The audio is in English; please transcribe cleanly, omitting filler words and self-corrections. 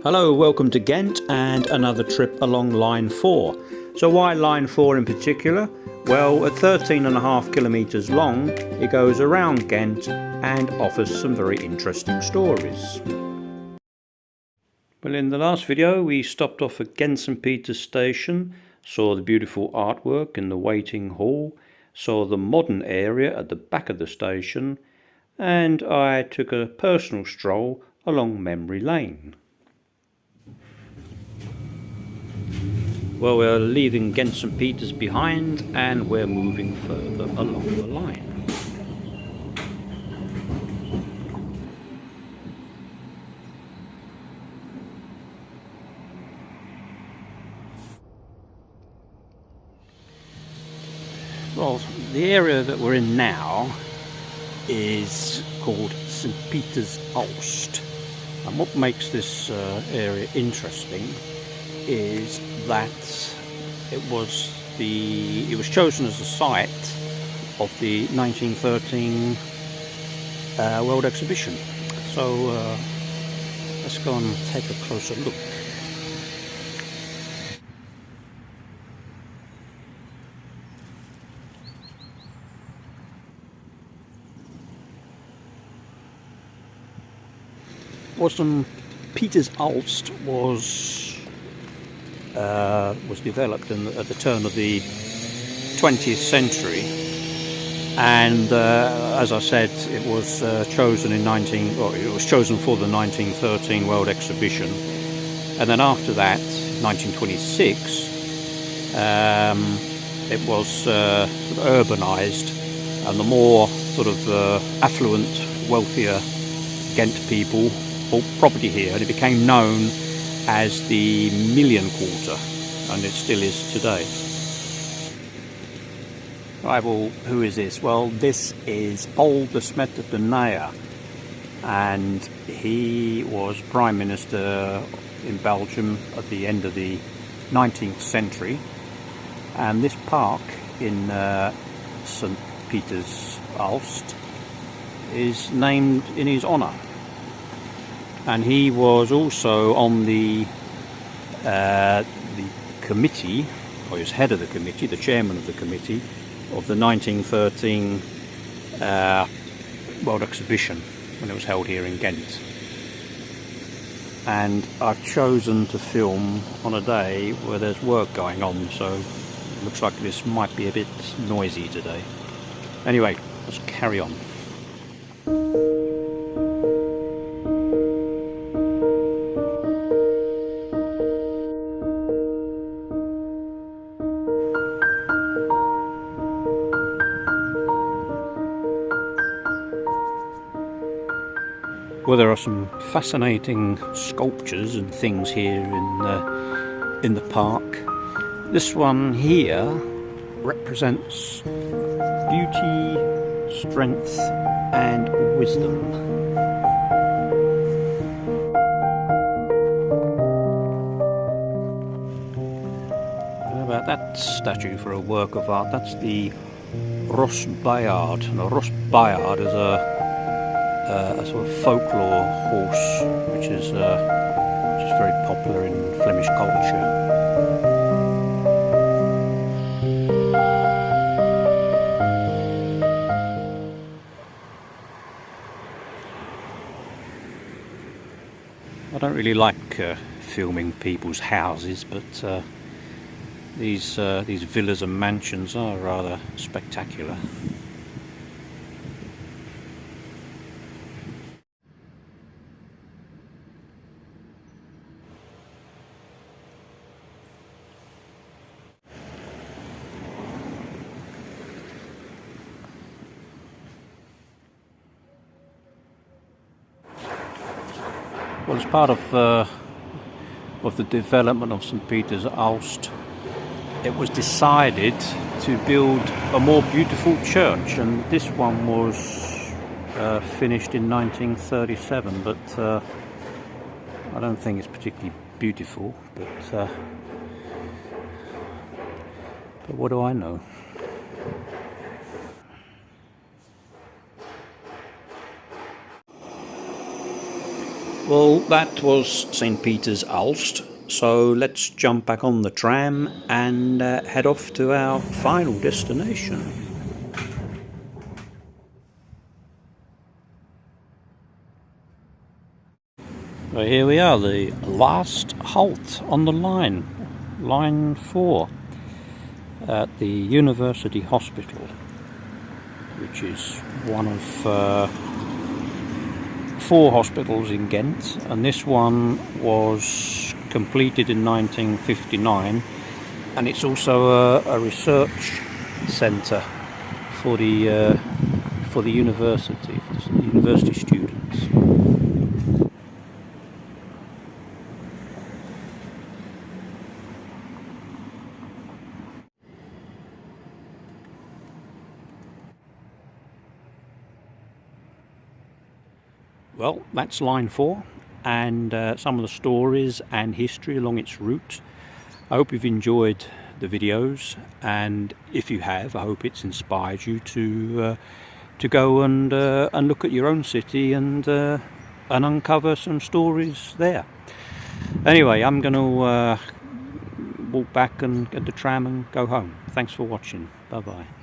Hello, welcome to Ghent and another trip along Line 4. So why Line 4 in particular? Well, at 13.5 kilometres long, it goes around Ghent and offers some very interesting stories. Well, in the last video we stopped off at Ghent St Peters station, saw the beautiful artwork in the waiting hall, saw the modern area at the back of the station, and I took a personal stroll along memory lane. Well, we're leaving Ghent St Peters behind and we're moving further along the line. Well, the area that we're in now is called St Peters Aalst, and what makes this area interesting is that it was chosen as the site of the 1913 World Exhibition. So let's go and take a closer look. Well, St Peters Aalst was developed at the turn of the 20th century, and as I said, it was chosen for the 1913 World Exhibition, and then after that, 1926, it was sort of urbanised, and the more sort of affluent, wealthier Ghent people bought property here, and it became known as the Million Quarter, and it still is today. Right, well, who is this? Well, this is Paul de Smet de Naya, and he was Prime Minister in Belgium at the end of the 19th century, and this park in St Peters Aalst is named in his honour. And he was also on the committee, or he was head of the committee, the chairman of the committee of the 1913 World Exhibition when it was held here in Ghent. And I've chosen to film on a day where there's work going on, so it looks like this might be a bit noisy today. Anyway, let's carry on. Well, there are some fascinating sculptures and things here in the park. This one here represents beauty, strength, and wisdom. How about that statue for a work of art? That's the Ros Bayard. Now, Ros Bayard is a sort of folklore horse, which is very popular in Flemish culture. I don't really like filming people's houses, but these villas and mansions are rather spectacular. Well, as part of the development of St Peters Aalst, it was decided to build a more beautiful church, and this one was finished in 1937, but I don't think it's particularly beautiful, but what do I know? Well, that was St Peters Aalst, so let's jump back on the tram and head off to our final destination. So here we are, the last halt on the line, line 4, at the University Hospital, which is one of 4 hospitals in Ghent, and this one was completed in 1959, and it's also a research centre for the university, for the university students. Well, that's line 4, and some of the stories and history along its route. I hope you've enjoyed the videos, and if you have, I hope it's inspired you to go and look at your own city and uncover some stories there. Anyway, I'm going to walk back and get the tram and go home. Thanks for watching. Bye bye.